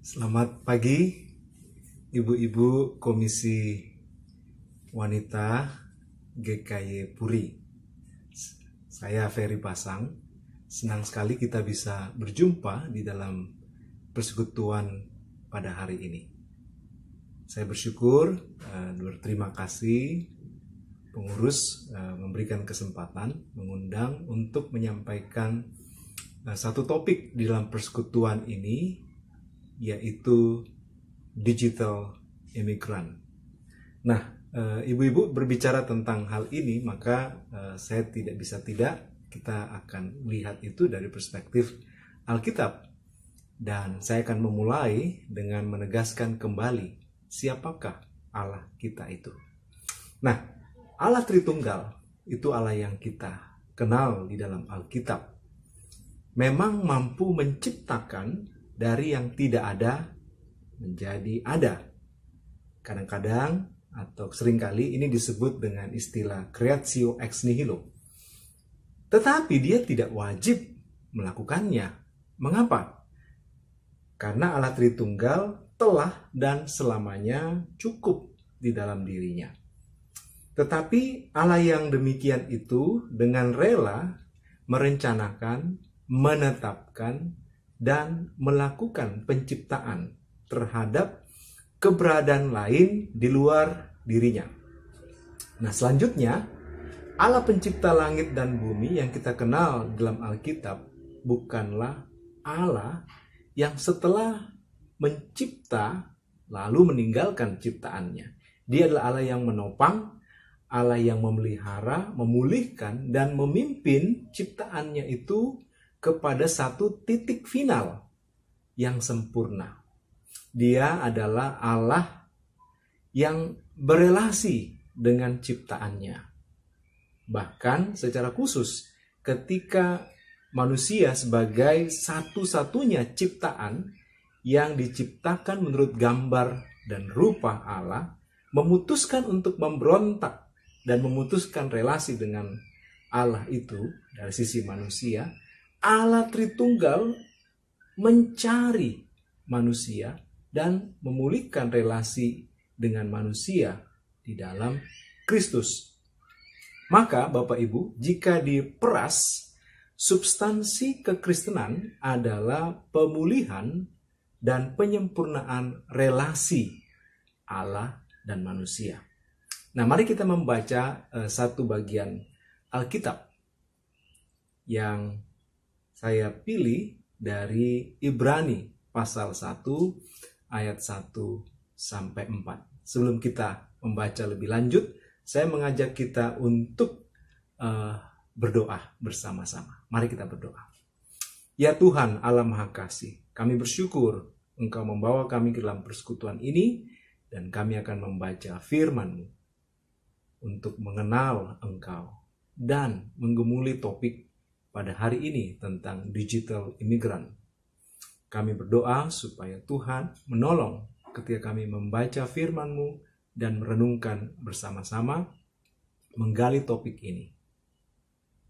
Selamat pagi, Ibu-Ibu Komisi Wanita GKY Puri. Saya Ferry Pasang. Senang sekali kita bisa berjumpa di dalam persekutuan pada hari ini. Saya bersyukur, berterima kasih pengurus memberikan kesempatan, mengundang untuk menyampaikan satu topik di dalam persekutuan ini, yaitu digital immigrant. Nah, ibu-ibu berbicara tentang hal ini, maka saya tidak bisa tidak, kita akan lihat itu dari perspektif Alkitab. Dan saya akan memulai dengan menegaskan kembali siapakah Allah kita itu. Nah, Allah Tritunggal itu Allah yang kita kenal di dalam Alkitab. Memang mampu menciptakan dari yang tidak ada menjadi ada. Kadang-kadang atau seringkali ini disebut dengan istilah creatio ex nihilo. Tetapi dia tidak wajib melakukannya. Mengapa? Karena Allah Tritunggal telah dan selamanya cukup di dalam dirinya. Tetapi Allah yang demikian itu dengan rela merencanakan, menetapkan, dan melakukan penciptaan terhadap keberadaan lain di luar dirinya. Nah, selanjutnya, Allah pencipta langit dan bumi yang kita kenal dalam Alkitab bukanlah Allah yang setelah mencipta lalu meninggalkan ciptaannya. Dia adalah Allah yang menopang, Allah yang memelihara, memulihkan, dan memimpin ciptaannya itu kepada satu titik final yang sempurna. Dia adalah Allah yang berelasi dengan ciptaannya. Bahkan secara khusus ketika manusia sebagai satu-satunya ciptaan yang diciptakan menurut gambar dan rupa Allah memutuskan untuk memberontak dan memutuskan relasi dengan Allah itu dari sisi manusia, Allah Tritunggal mencari manusia dan memulihkan relasi dengan manusia di dalam Kristus. Maka Bapak Ibu, jika diperas, substansi kekristenan adalah pemulihan dan penyempurnaan relasi Allah dan manusia. Nah, mari kita membaca satu bagian Alkitab yang saya pilih dari Ibrani pasal 1 ayat 1 sampai 4. Sebelum kita membaca lebih lanjut, saya mengajak kita untuk berdoa bersama-sama. Mari kita berdoa. Ya Tuhan Allah Maha Kasih, kami bersyukur Engkau membawa kami ke dalam persekutuan ini dan kami akan membaca firman-Mu untuk mengenal Engkau dan menggemuli topik pada hari ini tentang digital immigrant. Kami berdoa supaya Tuhan menolong ketika kami membaca firman-Mu dan merenungkan bersama-sama menggali topik ini.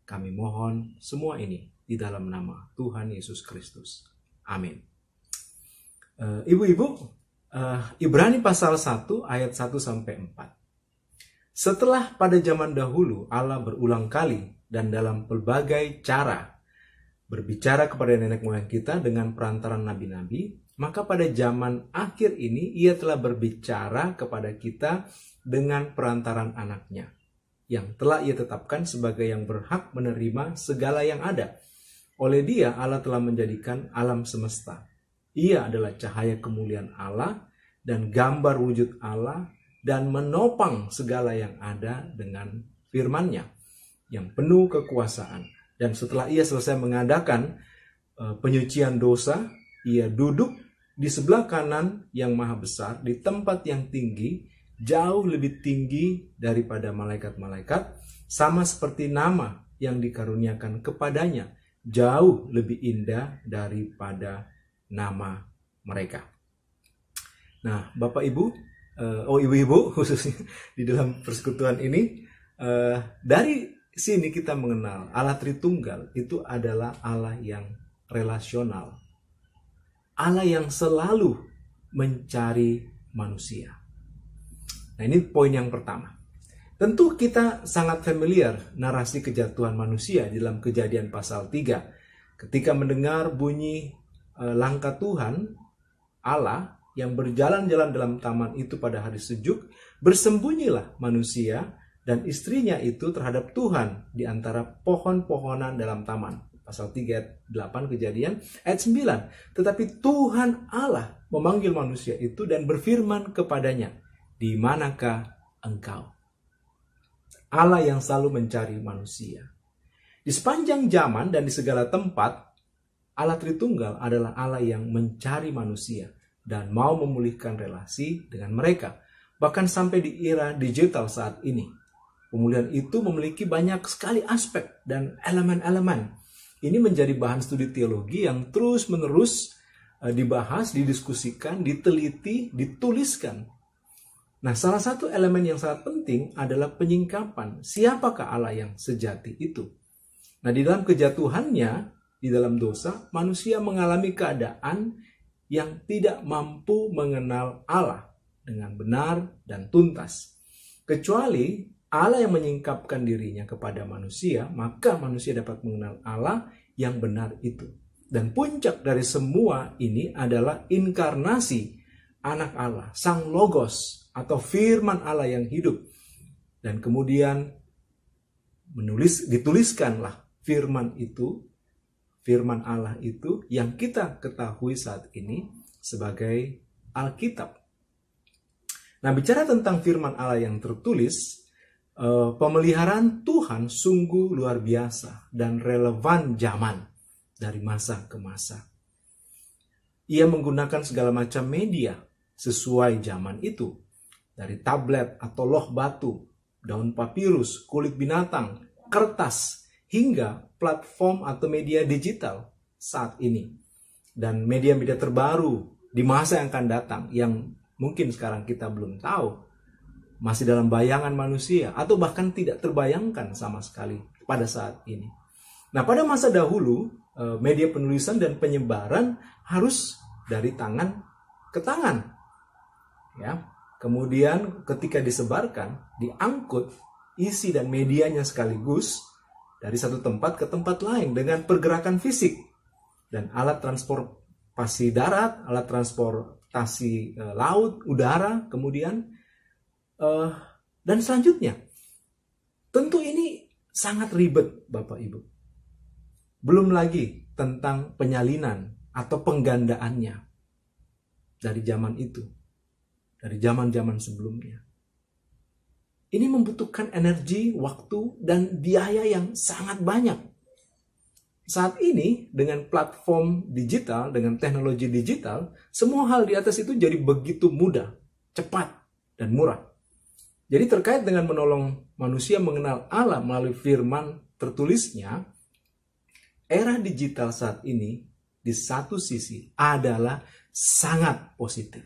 Kami mohon semua ini di dalam nama Tuhan Yesus Kristus. Amin. Ibu-ibu, Ibrani pasal 1 ayat 1 sampai 4. Setelah pada zaman dahulu Allah berulang kali dan dalam pelbagai cara berbicara kepada nenek moyang kita dengan perantaran nabi-nabi, maka pada zaman akhir ini ia telah berbicara kepada kita dengan perantaran anaknya, yang telah ia tetapkan sebagai yang berhak menerima segala yang ada. Oleh dia Allah telah menjadikan alam semesta. Ia adalah cahaya kemuliaan Allah dan gambar wujud Allah dan menopang segala yang ada dengan firman-Nya yang penuh kekuasaan. Dan setelah ia selesai mengadakan penyucian dosa, ia duduk di sebelah kanan yang maha besar, di tempat yang tinggi, jauh lebih tinggi daripada malaikat-malaikat, sama seperti nama yang dikaruniakan kepadanya, jauh lebih indah daripada nama mereka. Nah, Bapak Ibu, Ibu-ibu khususnya di dalam persekutuan ini, dari sini kita mengenal Allah Tritunggal itu adalah Allah yang relasional. Allah yang selalu mencari manusia. Nah, ini poin yang pertama. Tentu kita sangat familiar narasi kejatuhan manusia di dalam Kejadian pasal 3. Ketika mendengar bunyi langkah Tuhan Allah yang berjalan-jalan dalam taman itu pada hari sejuk, bersembunyilah manusia dan istrinya itu terhadap Tuhan di antara pohon-pohonan dalam taman. Pasal 3 ayat 8 Kejadian, ayat 9. Tetapi Tuhan Allah memanggil manusia itu dan berfirman kepadanya, "Di manakah engkau?" Allah yang selalu mencari manusia. Di sepanjang zaman dan di segala tempat, Allah Tritunggal adalah Allah yang mencari manusia dan mau memulihkan relasi dengan mereka. Bahkan sampai di era digital saat ini. Pemulihan itu memiliki banyak sekali aspek dan elemen-elemen. Ini menjadi bahan studi teologi yang terus-menerus dibahas, didiskusikan, diteliti, dituliskan. Nah, salah satu elemen yang sangat penting adalah penyingkapan. Siapakah Allah yang sejati itu? Nah, di dalam kejatuhannya, di dalam dosa, manusia mengalami keadaan yang tidak mampu mengenal Allah dengan benar dan tuntas. Kecuali Allah yang menyingkapkan dirinya kepada manusia, maka manusia dapat mengenal Allah yang benar itu. Dan puncak dari semua ini adalah inkarnasi Anak Allah, Sang Logos, atau firman Allah yang hidup. Dan kemudian dituliskanlah firman Allah itu yang kita ketahui saat ini sebagai Alkitab. Nah, bicara tentang firman Allah yang tertulis, pemeliharaan Tuhan sungguh luar biasa dan relevan zaman dari masa ke masa. Ia menggunakan segala macam media sesuai zaman itu. Dari tablet atau loh batu, daun papirus, kulit binatang, kertas, hingga platform atau media digital saat ini. Dan media-media terbaru di masa yang akan datang yang mungkin sekarang kita belum tahu, masih dalam bayangan manusia atau bahkan tidak terbayangkan sama sekali pada saat ini. Nah, pada masa dahulu, media penulisan dan penyebaran harus dari tangan ke tangan. Ya. Kemudian ketika disebarkan, diangkut isi dan medianya sekaligus dari satu tempat ke tempat lain dengan pergerakan fisik. Dan alat transportasi darat, alat transportasi laut, udara, kemudian dan selanjutnya. Tentu ini sangat ribet, Bapak Ibu. Belum lagi tentang penyalinan atau penggandaannya dari zaman itu. Dari zaman-zaman sebelumnya. Ini membutuhkan energi, waktu, dan biaya yang sangat banyak. Saat ini, dengan platform digital, dengan teknologi digital, semua hal di atas itu jadi begitu mudah, cepat, dan murah. Jadi terkait dengan menolong manusia mengenal Allah melalui firman tertulisnya, era digital saat ini, di satu sisi, adalah sangat positif.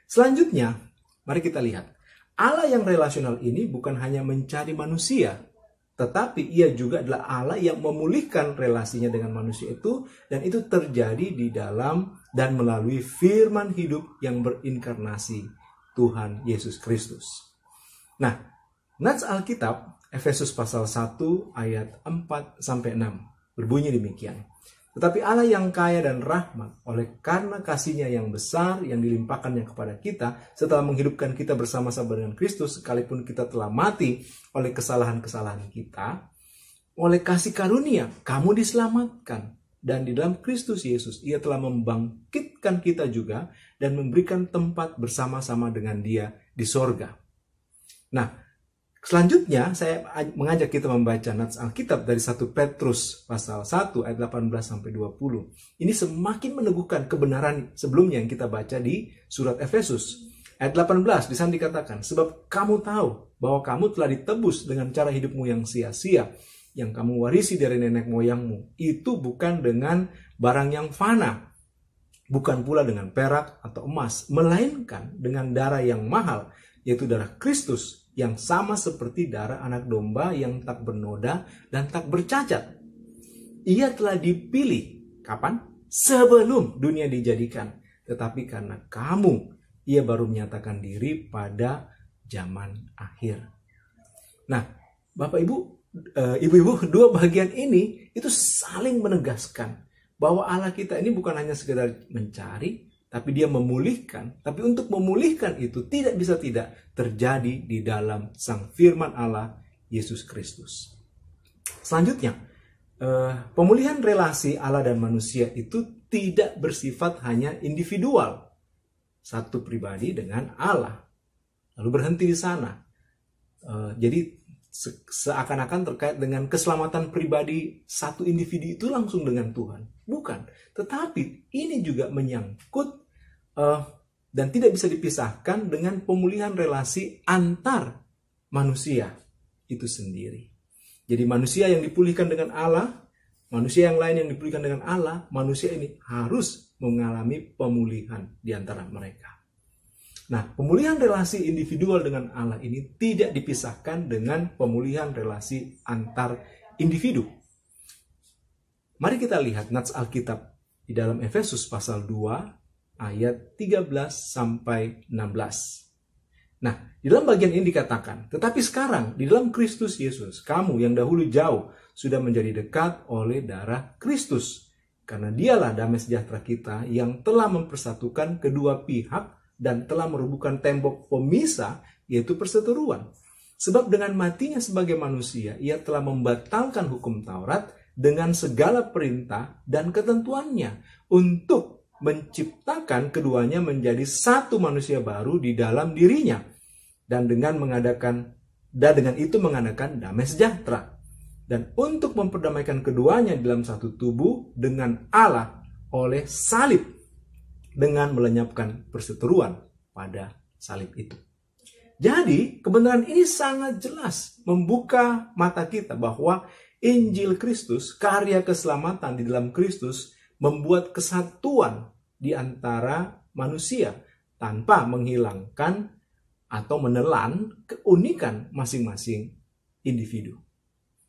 Selanjutnya, mari kita lihat. Allah yang relasional ini bukan hanya mencari manusia, tetapi ia juga adalah Allah yang memulihkan relasinya dengan manusia itu, dan itu terjadi di dalam dan melalui firman hidup yang berinkarnasi Tuhan Yesus Kristus. Nah, nats Alkitab, Efesus pasal 1 ayat 4-6, berbunyi demikian. Tetapi Allah yang kaya dan rahmat, oleh karena kasih-Nya yang besar yang dilimpahkannya kepada kita, setelah menghidupkan kita bersama-sama dengan Kristus, sekalipun kita telah mati oleh kesalahan-kesalahan kita, oleh kasih karunia, kamu diselamatkan. Dan di dalam Kristus Yesus, Ia telah membangkitkan kita juga dan memberikan tempat bersama-sama dengan Dia di sorga. Nah, selanjutnya saya mengajak kita membaca nats Alkitab dari 1 Petrus pasal 1 ayat 18-20. Ini semakin meneguhkan kebenaran sebelumnya yang kita baca di surat Efesus. Ayat 18 di sana dikatakan, sebab kamu tahu bahwa kamu telah ditebus dengan cara hidupmu yang sia-sia, yang kamu warisi dari nenek moyangmu. Itu bukan dengan barang yang fana, bukan pula dengan perak atau emas, melainkan dengan darah yang mahal, yaitu darah Kristus, yang sama seperti darah anak domba yang tak bernoda dan tak bercacat. Ia telah dipilih, kapan? sebelum dunia dijadikan. Tetapi karena kamu, ia baru menyatakan diri pada zaman akhir. Nah, Bapak Ibu, Ibu-ibu, dua bagian ini itu saling menegaskan bahwa Allah kita ini bukan hanya sekedar mencari, tapi dia memulihkan. Tapi untuk memulihkan itu tidak bisa tidak terjadi di dalam Sang Firman Allah, Yesus Kristus. Selanjutnya, pemulihan relasi Allah dan manusia itu tidak bersifat hanya individual. Satu pribadi dengan Allah. Lalu berhenti di sana. Jadi seakan-akan terkait dengan keselamatan pribadi satu individu itu langsung dengan Tuhan. Bukan. Tetapi ini juga menyangkut dan tidak bisa dipisahkan dengan pemulihan relasi antar manusia itu sendiri. Jadi manusia yang dipulihkan dengan Allah, manusia yang lain yang dipulihkan dengan Allah, manusia ini harus mengalami pemulihan di antara mereka. Nah, pemulihan relasi individual dengan Allah ini tidak dipisahkan dengan pemulihan relasi antar individu. Mari kita lihat nats Alkitab di dalam Efesus pasal 2 ayat 13 sampai 16. Nah, di dalam bagian ini dikatakan, tetapi sekarang di dalam Kristus Yesus, kamu yang dahulu jauh sudah menjadi dekat oleh darah Kristus. Karena dialah damai sejahtera kita yang telah mempersatukan kedua pihak dan telah merubuhkan tembok pemisah, yaitu perseteruan. Sebab dengan matinya sebagai manusia, ia telah membatalkan hukum Taurat dengan segala perintah dan ketentuannya untuk menciptakan keduanya menjadi satu manusia baru di dalam dirinya. Dan dengan itu mengadakan damai sejahtera. Dan untuk memperdamaikan keduanya dalam satu tubuh dengan Allah oleh salib, dengan melenyapkan perseteruan pada salib itu. Jadi kebenaran ini sangat jelas membuka mata kita bahwa Injil Kristus, karya keselamatan di dalam Kristus, membuat kesatuan di antara manusia tanpa menghilangkan atau menelan keunikan masing-masing individu.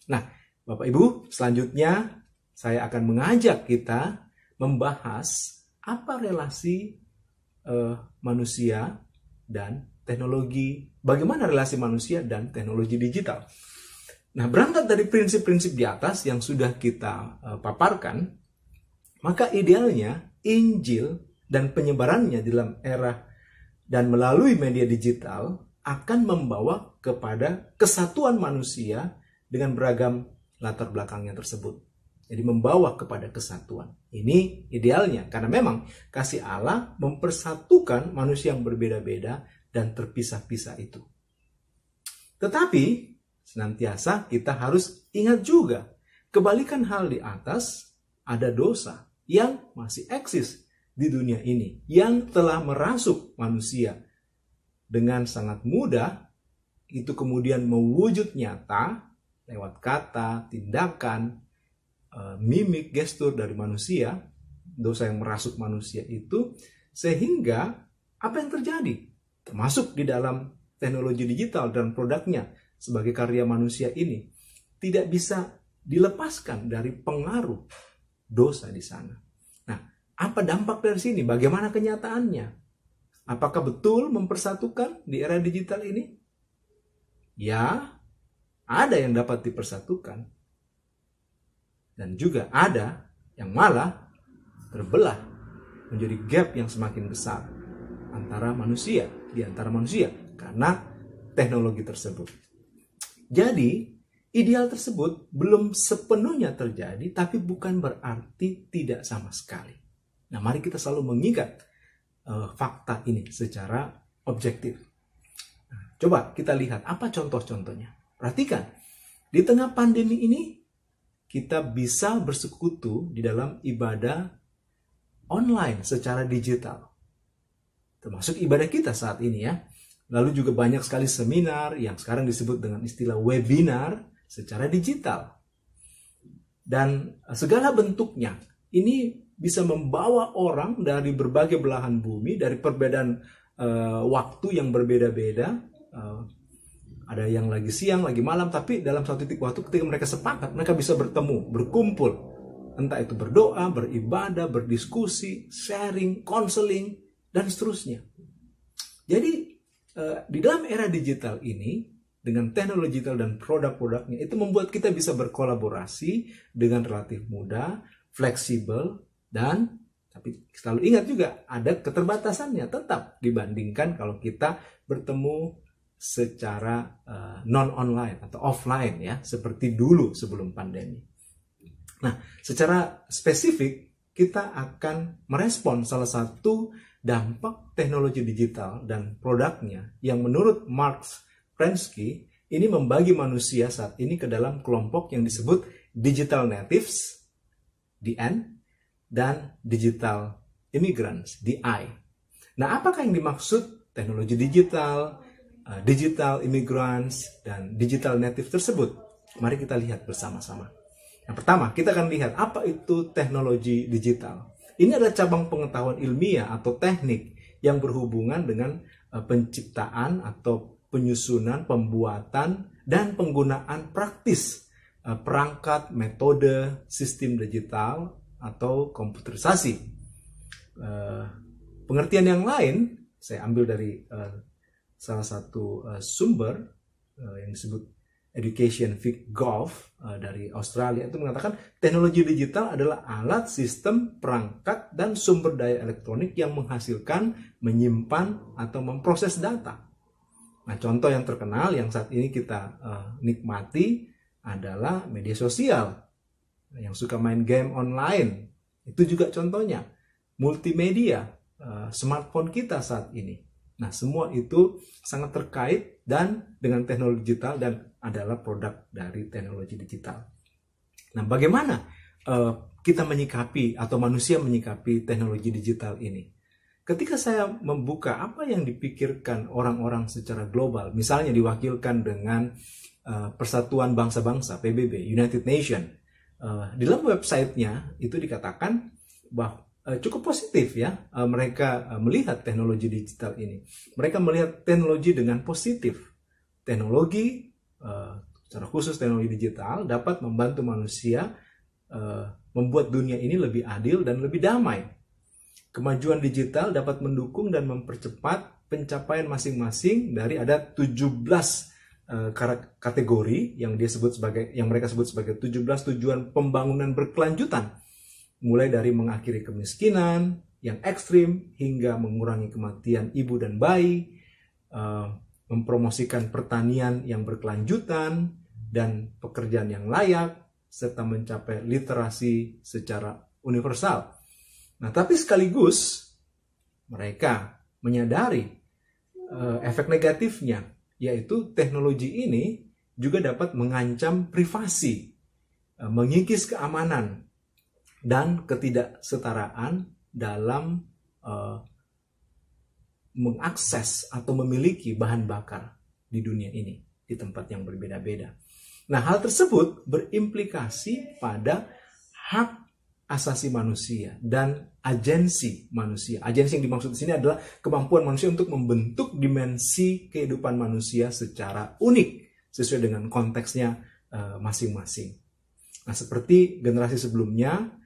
Nah, Bapak Ibu, selanjutnya saya akan mengajak kita membahas apa relasi manusia dan teknologi, bagaimana relasi manusia dan teknologi digital. Nah, berangkat dari prinsip-prinsip di atas yang sudah kita paparkan, maka idealnya Injil dan penyebarannya dalam era dan melalui media digital akan membawa kepada kesatuan manusia dengan beragam latar belakangnya tersebut. Jadi membawa kepada kesatuan. Ini idealnya karena memang kasih Allah mempersatukan manusia yang berbeda-beda dan terpisah-pisah itu. Tetapi senantiasa kita harus ingat juga, kebalikan hal di atas, ada dosa yang masih eksis di dunia ini yang telah merasuk manusia dengan sangat mudah. Itu kemudian mewujud nyata lewat kata, tindakan, mimik, gestur dari manusia, dosa yang merasuk manusia itu, sehingga apa yang terjadi? Termasuk di dalam teknologi digital dan produknya sebagai karya manusia ini, tidak bisa dilepaskan dari pengaruh dosa di sana. Nah, apa dampak dari sini? Bagaimana kenyataannya? Apakah betul mempersatukan di era digital ini? Ya, ada yang dapat dipersatukan. Dan juga ada yang malah terbelah menjadi gap yang semakin besar antara manusia, di antara manusia karena teknologi tersebut. Jadi, ideal tersebut belum sepenuhnya terjadi, tapi bukan berarti tidak sama sekali. Nah, mari kita selalu mengingat fakta ini secara objektif. Nah, coba kita lihat apa contoh-contohnya. Perhatikan, di tengah pandemi ini, kita bisa bersekutu di dalam ibadah online secara digital. Termasuk ibadah kita saat ini ya. Lalu juga banyak sekali seminar yang sekarang disebut dengan istilah webinar secara digital. Dan segala bentuknya ini bisa membawa orang dari berbagai belahan bumi, dari perbedaan waktu yang berbeda-beda. Ada yang lagi siang, lagi malam, tapi dalam satu titik waktu ketika mereka sepakat, mereka bisa bertemu, berkumpul Entah itu berdoa, beribadah, berdiskusi, sharing, konseling, dan seterusnya. Jadi di dalam era digital ini, dengan teknologi digital dan produk-produknya, itu membuat kita bisa berkolaborasi dengan relatif mudah, fleksibel, dan tapi selalu ingat juga ada keterbatasannya tetap dibandingkan kalau kita bertemu secara non-online atau offline ya, seperti dulu sebelum pandemi. Nah, secara spesifik kita akan merespon salah satu dampak teknologi digital dan produknya yang menurut Mark Prensky ini membagi manusia saat ini ke dalam kelompok yang disebut digital natives, DN, dan digital immigrants, DI. Nah, apakah yang dimaksud teknologi digital, digital immigrants, dan digital native tersebut? Mari kita lihat bersama-sama. Yang pertama, kita akan lihat apa itu teknologi digital. Ini adalah cabang pengetahuan ilmiah atau teknik yang berhubungan dengan penciptaan atau penyusunan, pembuatan, dan penggunaan praktis perangkat, metode, sistem digital, atau komputerisasi. Pengertian yang lain, saya ambil dari salah satu sumber yang disebut Education Week Golf dari Australia, itu mengatakan teknologi digital adalah alat, sistem, perangkat, dan sumber daya elektronik yang menghasilkan, menyimpan, atau memproses data. Nah, contoh yang terkenal yang saat ini kita nikmati adalah media sosial. Yang suka main game online, itu juga contohnya. Multimedia, smartphone kita saat ini. Nah, semua itu sangat terkait dan dengan teknologi digital dan adalah produk dari teknologi digital. Nah, bagaimana kita menyikapi atau manusia menyikapi teknologi digital ini? Ketika saya membuka apa yang dipikirkan orang-orang secara global, misalnya diwakilkan dengan Persatuan Bangsa-Bangsa, PBB, United Nations, di dalam websitenya itu dikatakan bahwa cukup positif ya, mereka melihat teknologi digital ini. Mereka melihat teknologi dengan positif. Teknologi, secara khusus teknologi digital, dapat membantu manusia membuat dunia ini lebih adil dan lebih damai. Kemajuan digital dapat mendukung dan mempercepat pencapaian masing-masing dari ada 17 kategori yang mereka sebut sebagai 17 tujuan pembangunan berkelanjutan, mulai dari mengakhiri kemiskinan yang ekstrim hingga mengurangi kematian ibu dan bayi, mempromosikan pertanian yang berkelanjutan dan pekerjaan yang layak, serta mencapai literasi secara universal. Nah, tapi sekaligus mereka menyadari efek negatifnya, yaitu teknologi ini juga dapat mengancam privasi, mengikis keamanan, dan ketidaksetaraan dalam mengakses atau memiliki bahan bakar di dunia ini, di tempat yang berbeda-beda. Nah, hal tersebut berimplikasi pada hak asasi manusia dan agensi manusia. Agensi yang dimaksud di sini adalah kemampuan manusia untuk membentuk dimensi kehidupan manusia secara unik sesuai dengan konteksnya masing-masing. Nah, seperti generasi sebelumnya,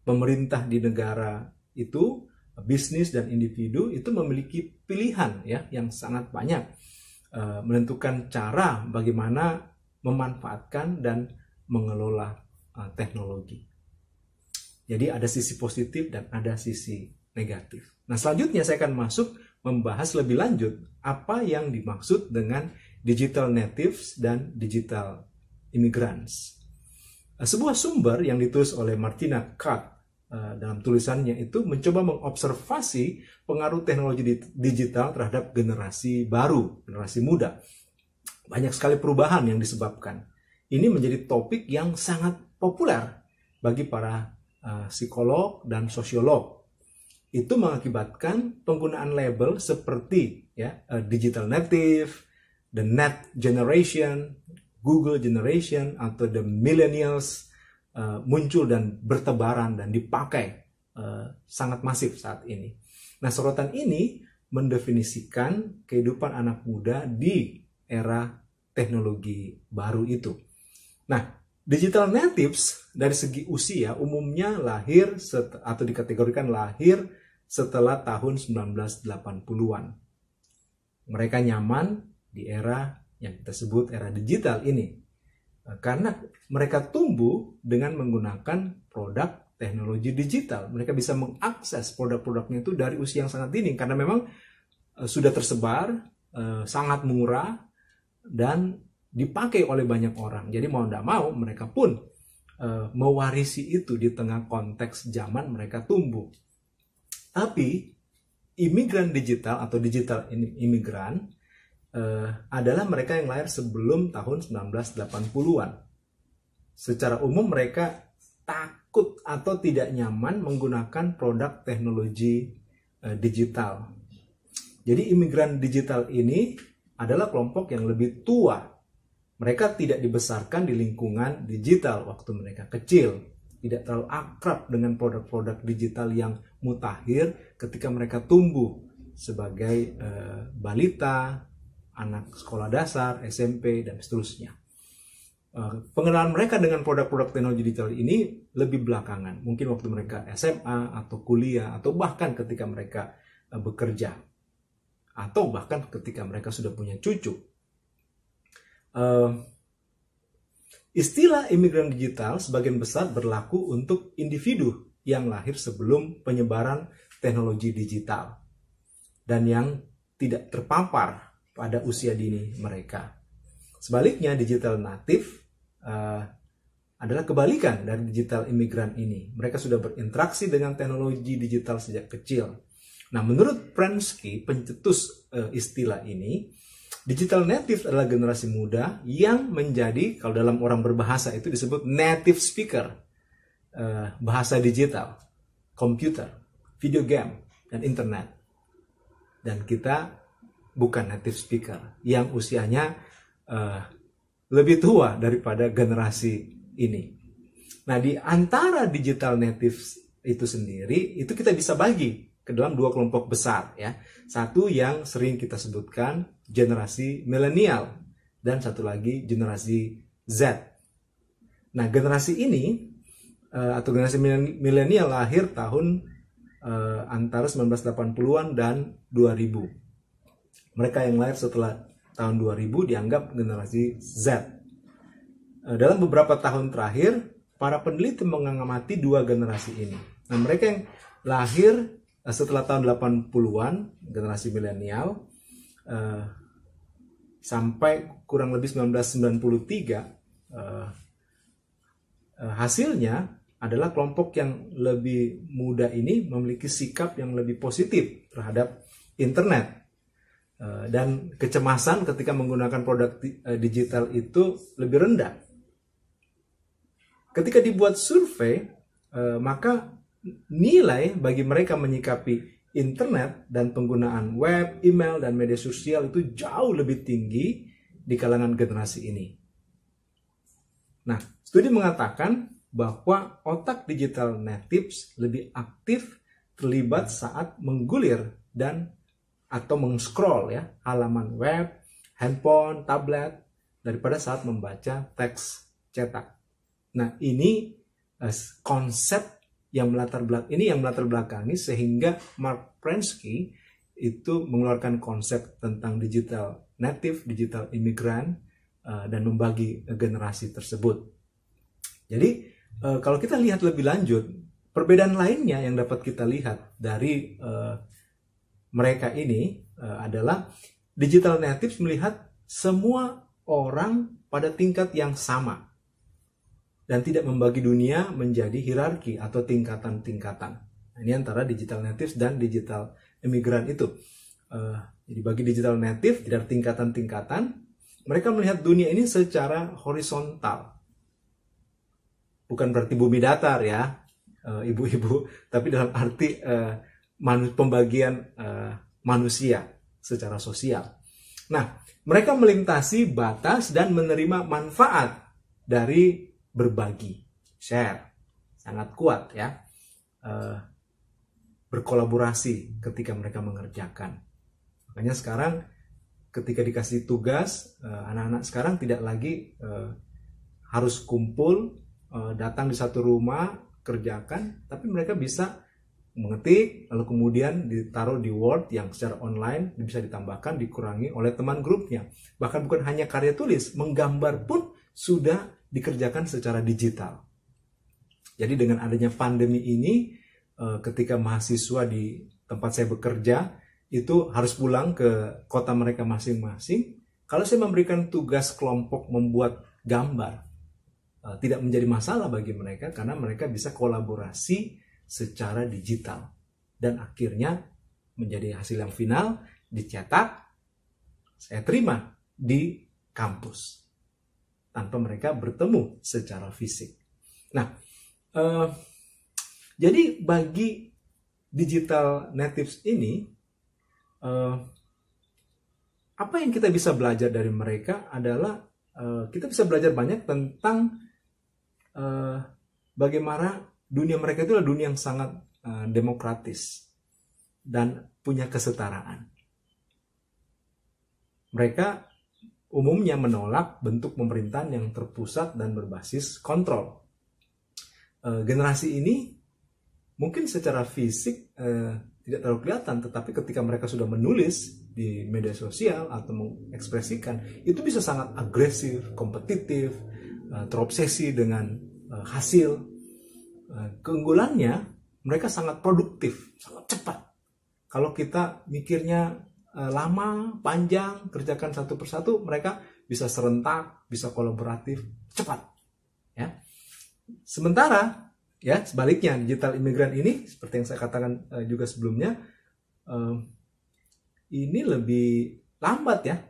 pemerintah di negara itu, bisnis dan individu itu memiliki pilihan ya yang sangat banyak, menentukan cara bagaimana memanfaatkan dan mengelola teknologi. Jadi ada sisi positif dan ada sisi negatif. Nah, selanjutnya saya akan masuk membahas lebih lanjut apa yang dimaksud dengan digital natives dan digital immigrants. Sebuah sumber yang ditulis oleh Martina Katz dalam tulisannya itu mencoba mengobservasi pengaruh teknologi digital terhadap generasi baru, generasi muda. Banyak sekali perubahan yang disebabkan. Ini menjadi topik yang sangat populer bagi para psikolog dan sosiolog. Itu mengakibatkan penggunaan label seperti ya digital native, the net generation, Google generation, atau the millennials muncul dan bertebaran dan dipakai sangat masif saat ini. Nah, sorotan ini mendefinisikan kehidupan anak muda di era teknologi baru itu. Nah, Digital natives dari segi usia umumnya lahir atau dikategorikan lahir setelah tahun 1980-an. Mereka nyaman di era yang kita sebut era digital ini. Karena mereka tumbuh dengan menggunakan produk teknologi digital. Mereka bisa mengakses produk-produknya itu dari usia yang sangat dini. Karena memang sudah tersebar, sangat murah, dan dipakai oleh banyak orang. Jadi mau tidak mau mereka pun mewarisi itu di tengah konteks zaman mereka tumbuh. Tapi imigran digital atau digital imigran adalah mereka yang lahir sebelum tahun 1980-an. Secara umum mereka takut atau tidak nyaman menggunakan produk teknologi digital. Jadi imigran digital ini adalah kelompok yang lebih tua. Mereka tidak dibesarkan di lingkungan digital waktu mereka kecil. Tidak terlalu akrab dengan produk-produk digital yang mutakhir ketika mereka tumbuh sebagai balita, anak sekolah dasar, SMP, dan seterusnya. Pengenalan mereka dengan produk-produk teknologi digital ini lebih belakangan. Mungkin waktu mereka SMA atau kuliah atau bahkan ketika mereka bekerja. Atau bahkan ketika mereka sudah punya cucu. Istilah imigran digital sebagian besar berlaku untuk individu yang lahir sebelum penyebaran teknologi digital dan yang tidak terpapar pada usia dini mereka. Sebaliknya, digital native adalah kebalikan dari digital imigran ini. Mereka sudah berinteraksi dengan teknologi digital sejak kecil. Nah, menurut Prensky, pencetus istilah ini, digital native adalah generasi muda yang menjadi, kalau dalam orang berbahasa itu disebut native speaker, bahasa digital, komputer, video game, dan internet. Dan kita bukan native speaker yang usianya lebih tua daripada generasi ini. Nah, di antara digital natives itu sendiri, itu kita bisa bagi ke dalam dua kelompok besar ya. Satu yang sering kita sebutkan generasi milenial dan satu lagi generasi Z. Nah, generasi ini atau generasi milenial lahir tahun antara 1980-an dan 2000. Mereka yang lahir setelah tahun 2000 dianggap generasi Z. Dalam beberapa tahun terakhir, para peneliti mengamati dua generasi ini. Nah, mereka yang lahir setelah tahun 80-an, generasi milenial, sampai kurang lebih 1993, hasilnya adalah kelompok yang lebih muda ini memiliki sikap yang lebih positif terhadap internet. Dan kecemasan ketika menggunakan produk digital itu lebih rendah. Ketika dibuat survei, maka nilai bagi mereka menyikapi internet dan penggunaan web, email, dan media sosial itu jauh lebih tinggi di kalangan generasi ini. Nah, studi mengatakan bahwa otak digital natives lebih aktif terlibat saat menggulir dan atau meng-scroll ya halaman web, handphone, tablet daripada saat membaca teks cetak. Nah, ini konsep yang melatar belakangi sehingga Mark Prensky itu mengeluarkan konsep tentang digital native, digital imigran, dan membagi generasi tersebut. Jadi kalau kita lihat lebih lanjut, perbedaan lainnya yang dapat kita lihat dari mereka ini adalah digital natives melihat semua orang pada tingkat yang sama dan tidak membagi dunia menjadi hierarki atau tingkatan-tingkatan. Ini antara digital natives dan digital imigran itu. Jadi bagi digital native tidak tingkatan-tingkatan, mereka melihat dunia ini secara horizontal. Bukan berarti bumi datar ya, ibu-ibu, tapi dalam arti pembagian manusia secara sosial. Nah, mereka melintasi batas dan menerima manfaat dari berbagi, share, sangat kuat ya, berkolaborasi ketika mereka mengerjakan. Makanya sekarang ketika dikasih tugas, anak-anak sekarang tidak lagi harus kumpul, datang di satu rumah, kerjakan, tapi mereka bisa mengetik, lalu kemudian ditaruh di Word yang secara online bisa ditambahkan, dikurangi oleh teman grupnya. Bahkan bukan hanya karya tulis, menggambar pun sudah dikerjakan secara digital. Jadi dengan adanya pandemi ini, ketika mahasiswa di tempat saya bekerja itu harus pulang ke kota mereka masing-masing, kalau saya memberikan tugas kelompok membuat gambar, tidak menjadi masalah bagi mereka karena mereka bisa kolaborasi secara digital. Dan akhirnya menjadi hasil yang final, dicetak, saya terima di kampus. Tanpa mereka bertemu secara fisik. Nah, jadi bagi digital natives ini, apa yang kita bisa belajar dari mereka adalah kita bisa belajar banyak tentang bagaimana dunia mereka itu adalah dunia yang sangat demokratis dan punya kesetaraan. Mereka umumnya menolak bentuk pemerintahan yang terpusat dan berbasis kontrol. Generasi ini mungkin secara fisik tidak terlalu kelihatan, tetapi ketika mereka sudah menulis di media sosial atau mengekspresikan, itu bisa sangat agresif, kompetitif, terobsesi dengan hasil. Keunggulannya, mereka sangat produktif, sangat cepat. Kalau kita mikirnya lama, panjang, kerjakan satu persatu, mereka bisa serentak, bisa kolaboratif, cepat. Ya. Sementara, ya sebaliknya, digital imigran ini, seperti yang saya katakan juga sebelumnya, ini lebih lambat ya,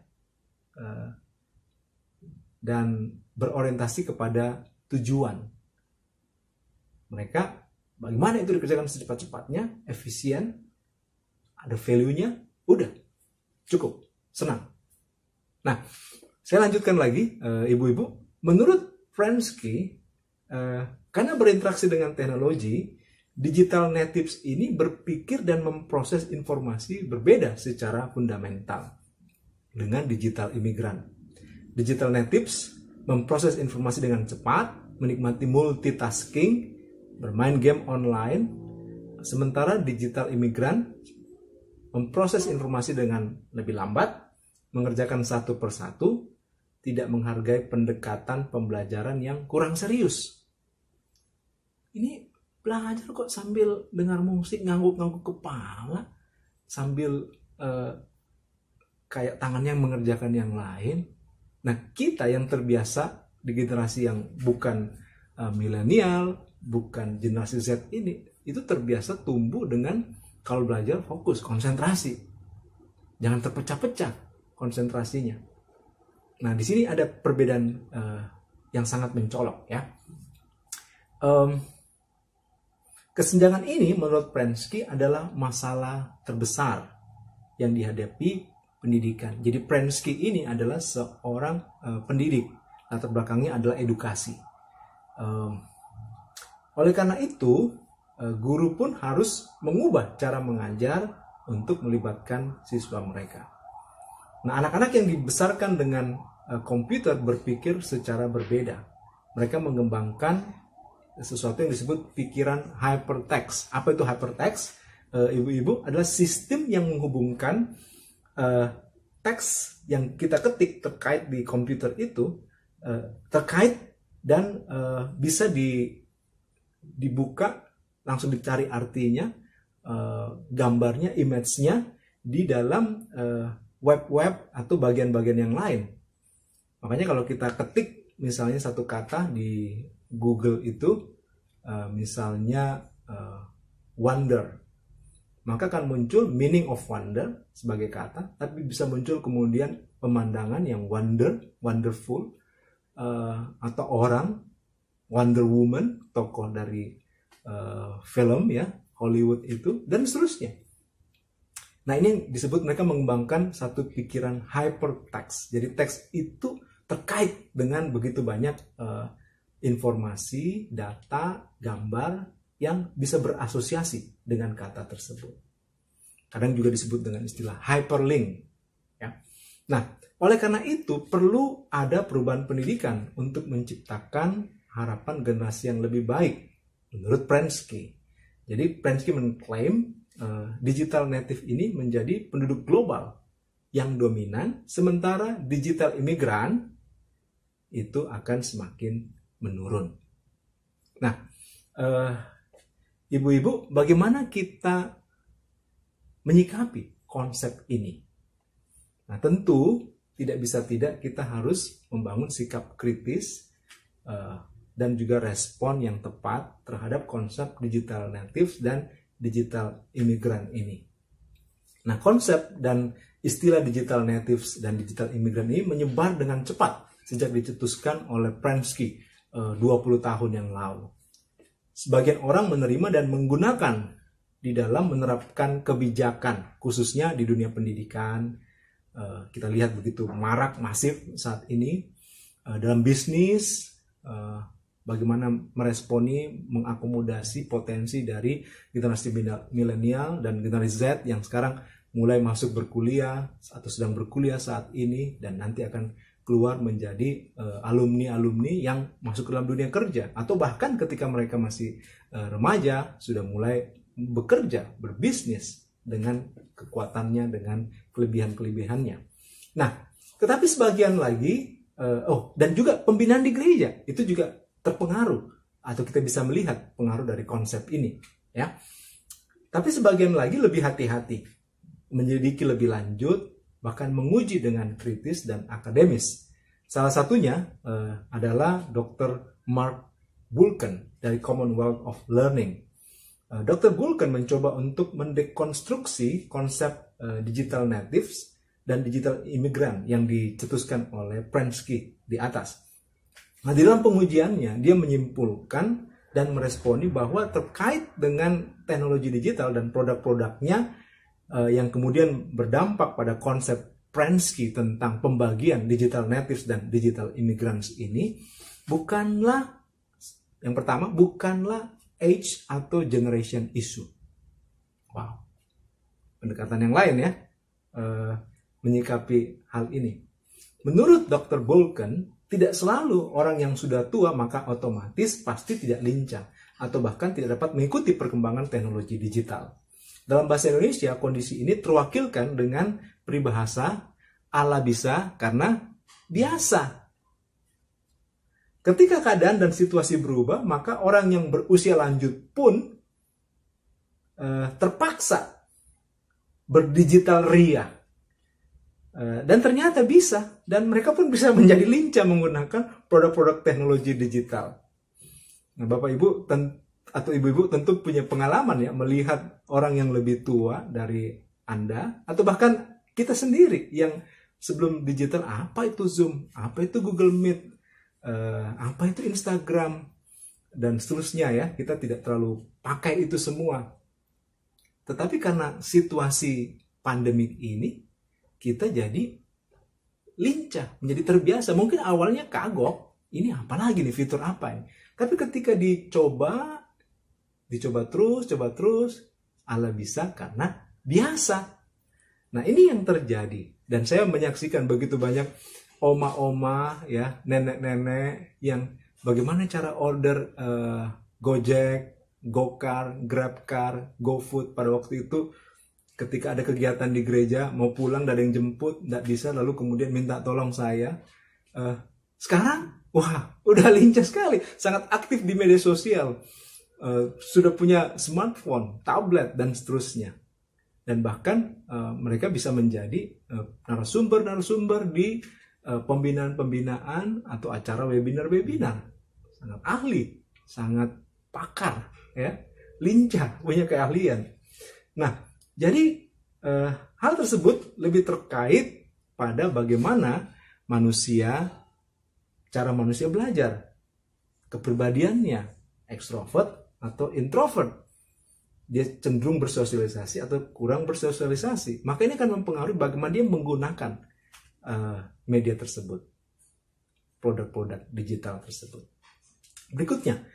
dan berorientasi kepada tujuan. Mereka bagaimana itu dikerjakan secepat-cepatnya, efisien, ada value-nya, udah, cukup, senang. Nah, saya lanjutkan lagi, ibu-ibu. Menurut Prensky, karena berinteraksi dengan teknologi, digital natives ini berpikir dan memproses informasi berbeda secara fundamental dengan digital imigran. Digital natives memproses informasi dengan cepat, menikmati multitasking, bermain game online, sementara digital imigran memproses informasi dengan lebih lambat, mengerjakan satu persatu, tidak menghargai pendekatan pembelajaran yang kurang serius. Ini belajar kok sambil dengar musik, ngangguk-ngangguk kepala, sambil kayak tangannya mengerjakan yang lain. Nah, kita yang terbiasa di generasi yang bukan milenial, bukan generasi Z ini, itu terbiasa tumbuh dengan kalau belajar fokus, konsentrasi. Jangan terpecah-pecah konsentrasinya. Nah, di sini ada perbedaan yang sangat mencolok ya. Kesenjangan ini menurut Prensky adalah masalah terbesar yang dihadapi pendidikan. Jadi Prensky ini adalah seorang pendidik, latar belakangnya adalah edukasi. Oleh karena itu, guru pun harus mengubah cara mengajar untuk melibatkan siswa mereka. Nah, anak-anak yang dibesarkan dengan komputer berpikir secara berbeda. Mereka mengembangkan sesuatu yang disebut pikiran hypertext. Apa itu hypertext? Ibu-ibu, adalah sistem yang menghubungkan teks yang kita ketik terkait di komputer itu terkait dan bisa dibuka, langsung dicari artinya, gambarnya, image-nya di dalam web-web atau bagian-bagian yang lain. Makanya kalau kita ketik misalnya satu kata di Google itu, misalnya wonder, maka akan muncul meaning of wonder sebagai kata, tapi bisa muncul kemudian pemandangan yang wonderful, atau orang, Wonder Woman, tokoh dari film ya, Hollywood itu, dan seterusnya. Nah, ini disebut mereka mengembangkan satu pikiran hypertext. Jadi teks itu terkait dengan begitu banyak informasi, data, gambar yang bisa berasosiasi dengan kata tersebut. Kadang juga disebut dengan istilah hyperlink. Ya. Nah, oleh karena itu perlu ada perubahan pendidikan untuk menciptakan harapan generasi yang lebih baik menurut Prensky. Jadi Prensky mengklaim digital native ini menjadi penduduk global yang dominan, sementara digital imigran itu akan semakin menurun. Nah, ibu-ibu, bagaimana kita menyikapi konsep ini? Nah, tentu tidak bisa tidak kita harus membangun sikap kritis dan juga respon yang tepat terhadap konsep digital natives dan digital imigran ini. Nah, konsep dan istilah digital natives dan digital imigran ini menyebar dengan cepat sejak dicetuskan oleh Prensky 20 tahun yang lalu. Sebagian orang menerima dan menggunakan di dalam menerapkan kebijakan, khususnya di dunia pendidikan. Kita lihat begitu marak, masif saat ini. Dalam bisnis, bagaimana meresponi, mengakomodasi potensi dari generasi milenial dan generasi Z yang sekarang mulai masuk berkuliah atau sedang berkuliah saat ini dan nanti akan keluar menjadi alumni-alumni yang masuk ke dalam dunia kerja, atau bahkan ketika mereka masih remaja sudah mulai bekerja, berbisnis dengan kekuatannya, dengan kelebihan-kelebihannya. Nah, tetapi sebagian lagi, dan juga pembinaan di gereja itu juga terpengaruh, atau kita bisa melihat pengaruh dari konsep ini, ya. Tapi sebagian lagi lebih hati-hati, menyelidiki lebih lanjut, bahkan menguji dengan kritis dan akademis. Salah satunya adalah Dr. Mark Bulken dari Commonwealth of Learning. Dr. Bulken mencoba untuk mendekonstruksi konsep digital natives dan digital imigran yang dicetuskan oleh Prensky di atas. Nah, di dalam pengujiannya, dia menyimpulkan dan meresponi bahwa terkait dengan teknologi digital dan produk-produknya yang kemudian berdampak pada konsep Prensky tentang pembagian digital natives dan digital immigrants ini, bukanlah, yang pertama, bukanlah age atau generation issue. Wow, pendekatan yang lain ya menyikapi hal ini. Menurut Dr. Bulken, tidak selalu orang yang sudah tua maka otomatis pasti tidak lincah atau bahkan tidak dapat mengikuti perkembangan teknologi digital. Dalam bahasa Indonesia, kondisi ini terwakilkan dengan peribahasa "ala bisa karena biasa". Ketika keadaan dan situasi berubah, maka orang yang berusia lanjut pun terpaksa berdigital ria. Dan ternyata bisa, dan mereka pun bisa menjadi lincah menggunakan produk-produk teknologi digital. Nah, Bapak Ibu atau Ibu-ibu tentu punya pengalaman ya melihat orang yang lebih tua dari Anda, atau bahkan kita sendiri yang sebelum digital, apa itu Zoom, apa itu Google Meet, apa itu Instagram, dan seterusnya ya, kita tidak terlalu pakai itu semua. Tetapi karena situasi pandemik ini, kita jadi lincah, menjadi terbiasa. Mungkin awalnya kagok, ini apa lagi nih, fitur apa ini? Tapi ketika dicoba terus, ala bisa karena biasa. Nah, ini yang terjadi. Dan saya menyaksikan begitu banyak oma-oma, ya, nenek-nenek yang bagaimana cara order Gojek, GoCar, GrabCar, GoFood pada waktu itu. Ketika ada kegiatan di gereja, mau pulang, ada yang jemput, tidak bisa, lalu kemudian minta tolong saya. Sekarang, wah, udah lincah sekali, sangat aktif di media sosial, sudah punya smartphone, tablet, dan seterusnya. Dan bahkan mereka bisa menjadi narasumber-narasumber di pembinaan-pembinaan atau acara webinar-webinar. Sangat ahli, sangat pakar, ya, lincah, punya keahlian. Nah, jadi hal tersebut lebih terkait pada bagaimana cara manusia belajar, kepribadiannya, ekstrovert atau introvert. Dia cenderung bersosialisasi atau kurang bersosialisasi. Maka ini akan mempengaruhi bagaimana dia menggunakan media tersebut, produk-produk digital tersebut. Berikutnya,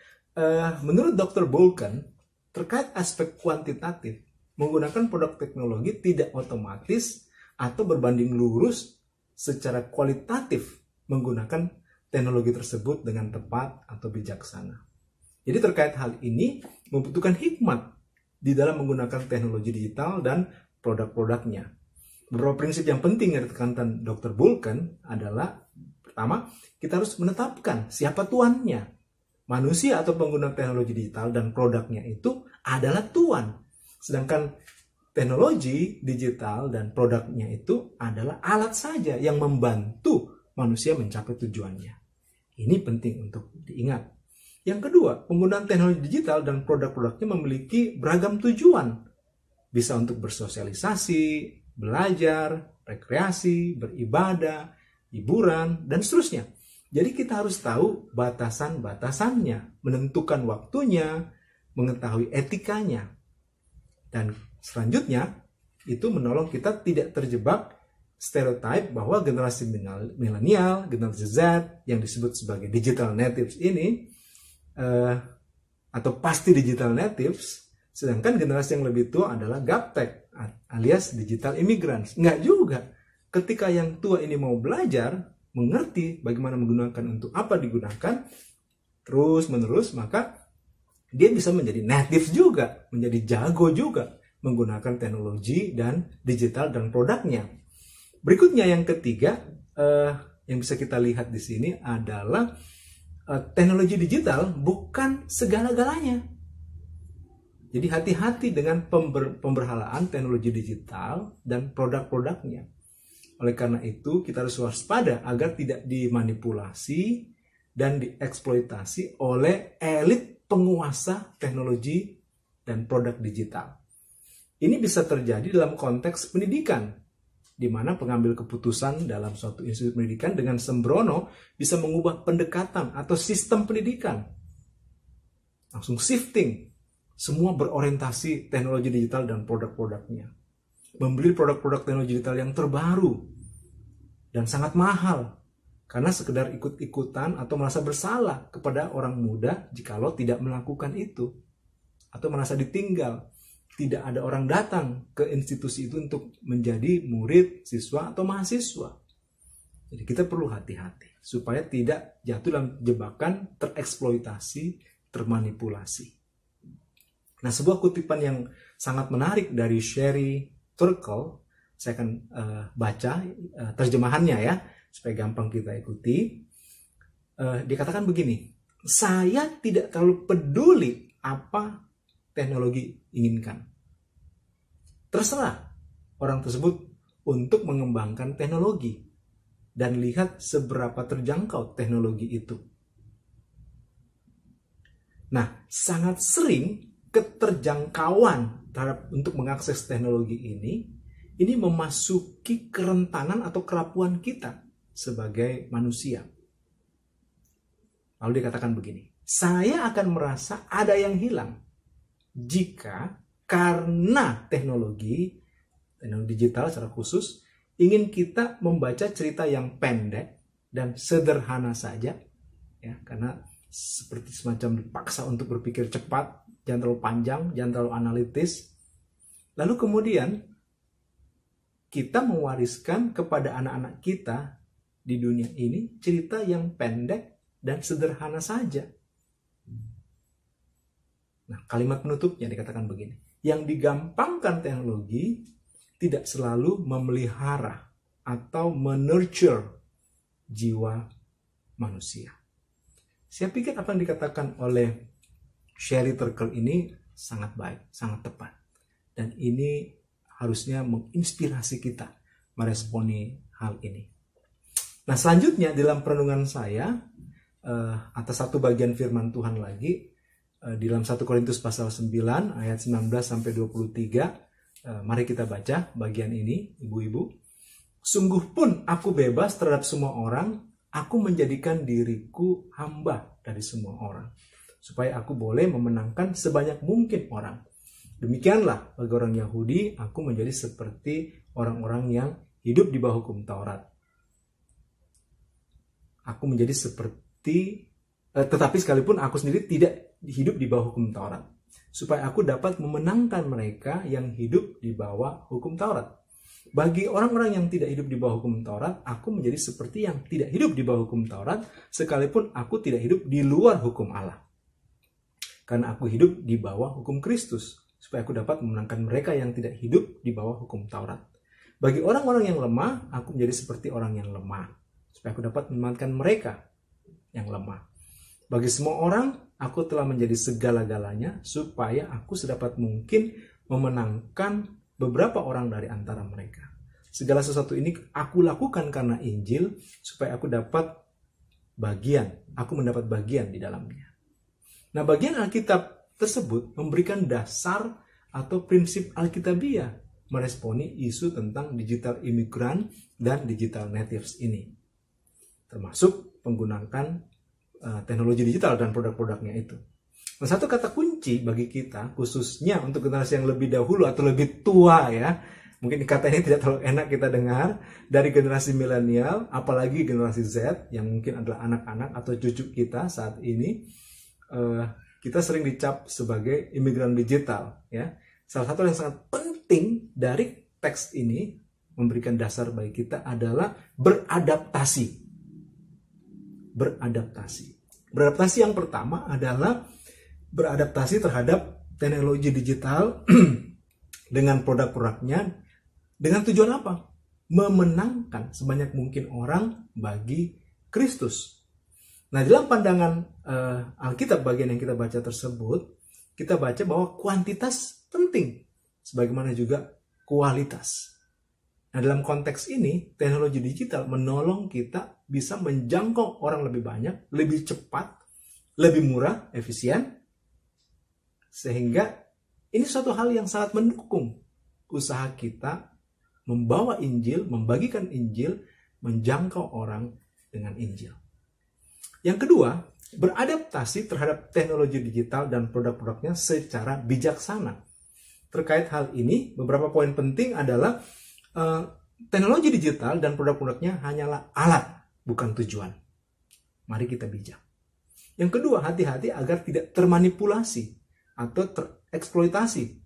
menurut Dr. Bulken, terkait aspek kuantitatif, menggunakan produk teknologi tidak otomatis atau berbanding lurus secara kualitatif menggunakan teknologi tersebut dengan tepat atau bijaksana. Jadi terkait hal ini membutuhkan hikmat di dalam menggunakan teknologi digital dan produk-produknya. Beberapa prinsip yang penting yang ditekankan Dr. Bulken adalah, pertama, kita harus menetapkan siapa tuannya. Manusia atau pengguna teknologi digital dan produknya itu adalah tuan. Sedangkan teknologi digital dan produknya itu adalah alat saja yang membantu manusia mencapai tujuannya. Ini penting untuk diingat. Yang kedua, penggunaan teknologi digital dan produk-produknya memiliki beragam tujuan. Bisa untuk bersosialisasi, belajar, rekreasi, beribadah, hiburan, dan seterusnya. Jadi kita harus tahu batasan-batasannya, menentukan waktunya, mengetahui etikanya. Dan selanjutnya, itu menolong kita tidak terjebak stereotip bahwa generasi milenial, generasi Z yang disebut sebagai digital natives ini, atau pasti digital natives, sedangkan generasi yang lebih tua adalah gaptek alias digital immigrants. Enggak juga. Ketika yang tua ini mau belajar, mengerti bagaimana menggunakan, untuk apa digunakan, terus menerus, maka dia bisa menjadi native juga, menjadi jago juga menggunakan teknologi dan digital dan produknya. Berikutnya yang ketiga, yang bisa kita lihat di sini adalah teknologi digital bukan segala-galanya. Jadi hati-hati dengan pemberhalaan teknologi digital dan produk-produknya. Oleh karena itu, kita harus waspada agar tidak dimanipulasi dan dieksploitasi oleh elit penguasa teknologi dan produk digital. Ini bisa terjadi dalam konteks pendidikan, di mana pengambil keputusan dalam suatu institusi pendidikan dengan sembrono bisa mengubah pendekatan atau sistem pendidikan. Langsung shifting, semua berorientasi teknologi digital dan produk-produknya. Membeli produk-produk teknologi digital yang terbaru dan sangat mahal, karena sekedar ikut-ikutan atau merasa bersalah kepada orang muda jikalau tidak melakukan itu, atau merasa ditinggal. Tidak ada orang datang ke institusi itu untuk menjadi murid, siswa, atau mahasiswa. Jadi kita perlu hati-hati supaya tidak jatuh dalam jebakan tereksploitasi, termanipulasi. Nah, sebuah kutipan yang sangat menarik dari Sherry Turkle, saya akan baca terjemahannya ya, supaya gampang kita ikuti. Dikatakan begini, saya tidak terlalu peduli apa teknologi inginkan. Terserah orang tersebut untuk mengembangkan teknologi dan lihat seberapa terjangkau teknologi itu. Nah, sangat sering keterjangkauan terhadap untuk mengakses teknologi ini memasuki kerentanan atau kerapuan kita sebagai manusia. Lalu dikatakan begini, saya akan merasa ada yang hilang jika karena teknologi digital secara khusus ingin kita membaca cerita yang pendek dan sederhana saja, ya, karena seperti semacam dipaksa untuk berpikir cepat, jangan terlalu panjang, jangan terlalu analitis. Lalu kemudian kita mewariskan kepada anak-anak kita di dunia ini cerita yang pendek dan sederhana saja. Nah, kalimat penutupnya dikatakan begini, yang digampangkan teknologi tidak selalu memelihara atau menurture jiwa manusia. Saya pikir apa yang dikatakan oleh Sherry Turkle ini sangat baik, sangat tepat. Dan ini harusnya menginspirasi kita meresponi hal ini. Nah, selanjutnya dalam perenungan saya atas satu bagian firman Tuhan lagi, di dalam 1 Korintus pasal 9 ayat 19 sampai 23, mari kita baca bagian ini, ibu-ibu. Sungguh pun aku bebas terhadap semua orang, aku menjadikan diriku hamba dari semua orang, supaya aku boleh memenangkan sebanyak mungkin orang. Demikianlah bagi orang Yahudi, aku menjadi seperti orang-orang yang hidup di bawah hukum Taurat. Aku menjadi seperti, tetapi sekalipun aku sendiri tidak hidup di bawah hukum Taurat, supaya aku dapat memenangkan mereka yang hidup di bawah hukum Taurat. Bagi orang-orang yang tidak hidup di bawah hukum Taurat, aku menjadi seperti yang tidak hidup di bawah hukum Taurat, sekalipun aku tidak hidup di luar hukum Allah. Karena aku hidup di bawah hukum Kristus, supaya aku dapat memenangkan mereka yang tidak hidup di bawah hukum Taurat. Bagi orang-orang yang lemah, aku menjadi seperti orang yang lemah, supaya aku dapat memenangkan mereka yang lemah. Bagi semua orang, aku telah menjadi segala-galanya, supaya aku sedapat mungkin memenangkan beberapa orang dari antara mereka. Segala sesuatu ini aku lakukan karena Injil, supaya aku mendapat bagian di dalamnya. Nah, bagian Alkitab tersebut memberikan dasar atau prinsip Alkitabiah meresponi isu tentang digital imigran dan digital natives ini, termasuk menggunakan teknologi digital dan produk-produknya itu. Nah, satu kata kunci bagi kita, khususnya untuk generasi yang lebih dahulu atau lebih tua ya, mungkin kata ini tidak terlalu enak kita dengar, dari generasi milenial, apalagi generasi Z, yang mungkin adalah anak-anak atau cucu kita saat ini, kita sering dicap sebagai imigran digital. Ya. Salah satu yang sangat penting dari teks ini, memberikan dasar bagi kita adalah beradaptasi. Beradaptasi yang pertama adalah beradaptasi terhadap teknologi digital dengan produk-produknya dengan tujuan apa? Memenangkan sebanyak mungkin orang bagi Kristus. Nah, dalam pandangan Alkitab bagian yang kita baca tersebut, kita baca bahwa kuantitas penting sebagaimana juga kualitas. Nah, dalam konteks ini, teknologi digital menolong kita bisa menjangkau orang lebih banyak, lebih cepat, lebih murah, efisien, sehingga ini suatu hal yang sangat mendukung usaha kita membawa Injil, membagikan Injil, menjangkau orang dengan Injil. Yang kedua, beradaptasi terhadap teknologi digital dan produk-produknya secara bijaksana. Terkait hal ini, beberapa poin penting adalah teknologi digital dan produk-produknya hanyalah alat, bukan tujuan. Mari kita bijak. Yang kedua, hati-hati agar tidak termanipulasi atau tereksploitasi,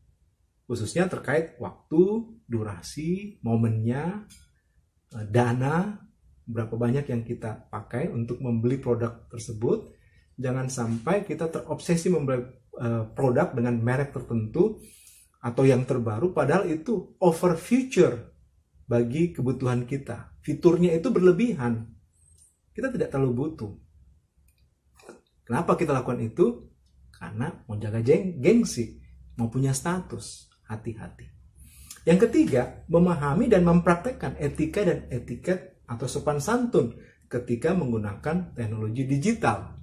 khususnya terkait waktu, durasi, momennya, dana, berapa banyak yang kita pakai untuk membeli produk tersebut. Jangan sampai kita terobsesi membeli produk dengan merek tertentu atau yang terbaru, padahal itu over future bagi kebutuhan kita. Fiturnya itu berlebihan. Kita tidak terlalu butuh. Kenapa kita lakukan itu? Karena mau jaga gengsi, mau punya status. Hati-hati. Yang ketiga, memahami dan mempraktekkan etika dan etiket atau sopan santun ketika menggunakan teknologi digital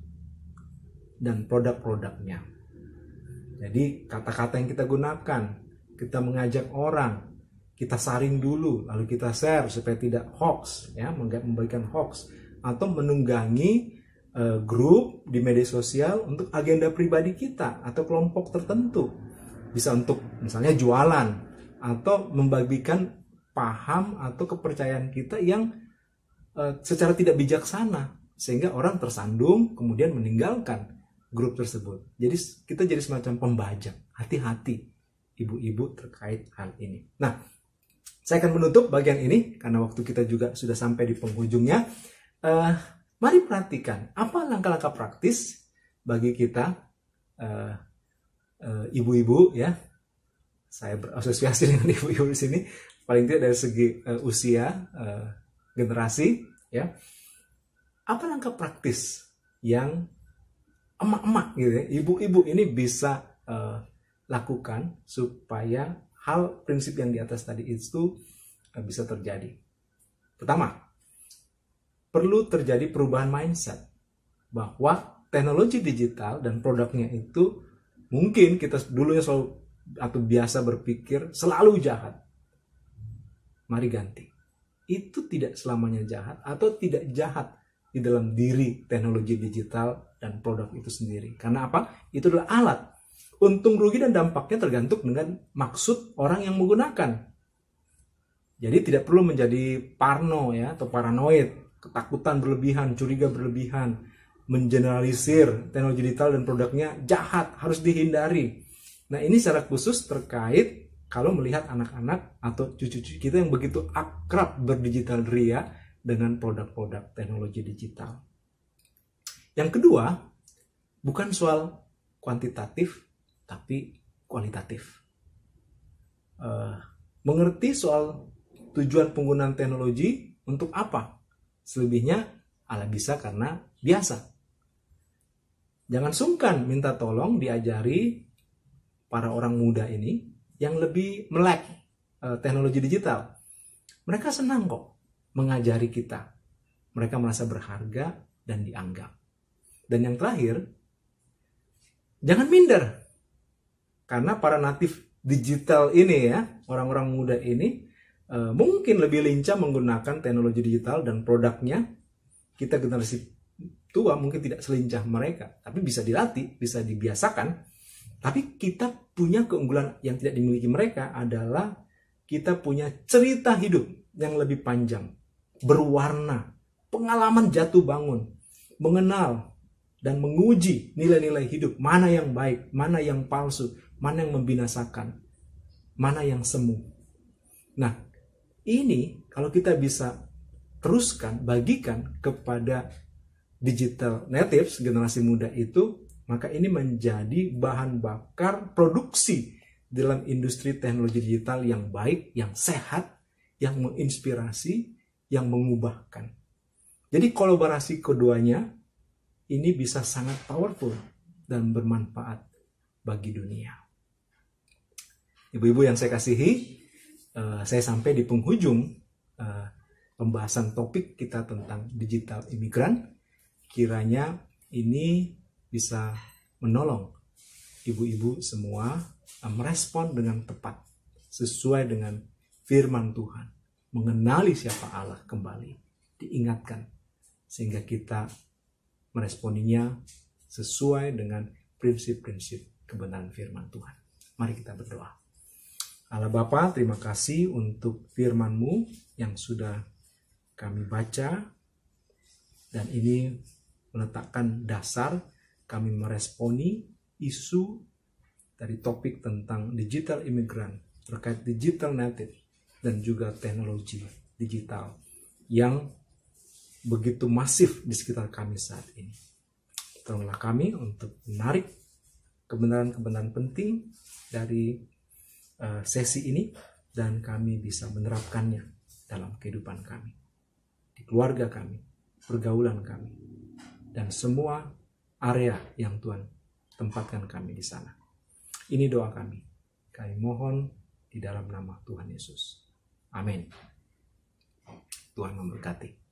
dan produk-produknya. Jadi kata-kata yang kita gunakan, kita mengajak orang, kita saring dulu, lalu kita share supaya tidak hoax, ya, memberikan hoax atau menunggangi grup di media sosial untuk agenda pribadi kita atau kelompok tertentu. Bisa untuk misalnya jualan atau membagikan paham atau kepercayaan kita yang secara tidak bijaksana sehingga orang tersandung kemudian meninggalkan grup tersebut. Jadi kita jadi semacam pembajak. Hati-hati ibu-ibu terkait hal ini. Nah, saya akan menutup bagian ini karena waktu kita juga sudah sampai di penghujungnya. Mari perhatikan apa langkah-langkah praktis bagi kita ibu-ibu ya. Saya berasosiasi dengan ibu-ibu di sini, paling tidak dari segi usia, generasi ya. Apa langkah praktis yang emak-emak gitu ya, ibu-ibu ini bisa lakukan supaya hal prinsip yang di atas tadi itu bisa terjadi? Pertama, perlu terjadi perubahan mindset bahwa teknologi digital dan produknya itu mungkin kita dulunya selalu atau biasa berpikir selalu jahat. Mari ganti. Itu tidak selamanya jahat atau tidak jahat di dalam diri teknologi digital dan produk itu sendiri. Karena apa? Itu adalah alat. Untung rugi dan dampaknya tergantung dengan maksud orang yang menggunakan. Jadi tidak perlu menjadi parno ya atau paranoid. Ketakutan berlebihan, curiga berlebihan, mengeneralisir teknologi digital dan produknya jahat, harus dihindari. Nah, ini secara khusus terkait kalau melihat anak-anak atau cucu-cucu kita yang begitu akrab berdigital ria dengan produk-produk teknologi digital. Yang kedua, bukan soal kuantitatif, tapi kualitatif. Mengerti soal tujuan penggunaan teknologi untuk apa? Selebihnya ala bisa karena biasa. Jangan sungkan minta tolong diajari para orang muda ini yang lebih melek teknologi digital. Mereka senang kok mengajari kita. Mereka merasa berharga dan dianggap. Dan yang terakhir, jangan minder. Karena para natif digital ini ya, orang-orang muda ini mungkin lebih lincah menggunakan teknologi digital dan produknya. Kita generasi tua mungkin tidak selincah mereka, tapi bisa dilatih, bisa dibiasakan. Tapi kita punya keunggulan yang tidak dimiliki mereka adalah kita punya cerita hidup yang lebih panjang, berwarna, pengalaman jatuh bangun, mengenal dan menguji nilai-nilai hidup, mana yang baik, mana yang palsu, mana yang membinasakan, mana yang semu. Nah, ini kalau kita bisa teruskan, bagikan kepada digital natives, generasi muda itu, maka ini menjadi bahan bakar produksi dalam industri teknologi digital yang baik, yang sehat, yang menginspirasi, yang mengubahkan. Jadi kolaborasi keduanya ini bisa sangat powerful dan bermanfaat bagi dunia. Ibu-ibu yang saya kasihi, saya sampai di penghujung pembahasan topik kita tentang digital imigran. Kiranya ini bisa menolong ibu-ibu semua merespon dengan tepat sesuai dengan firman Tuhan, mengenali siapa Allah kembali, diingatkan sehingga kita meresponinya sesuai dengan prinsip-prinsip kebenaran firman Tuhan. Mari kita berdoa. Allah Bapa, terima kasih untuk firman-Mu yang sudah kami baca, dan ini meletakkan dasar kami meresponi isu dari topik tentang digital imigran terkait digital native dan juga teknologi digital yang begitu masif di sekitar kami saat ini. Tolonglah kami untuk menarik kebenaran-kebenaran penting dari sesi ini dan kami bisa menerapkannya dalam kehidupan kami, di keluarga kami, pergaulan kami, dan semua area yang Tuhan tempatkan kami di sana. Ini doa kami. Kami mohon di dalam nama Tuhan Yesus. Amin. Tuhan memberkati.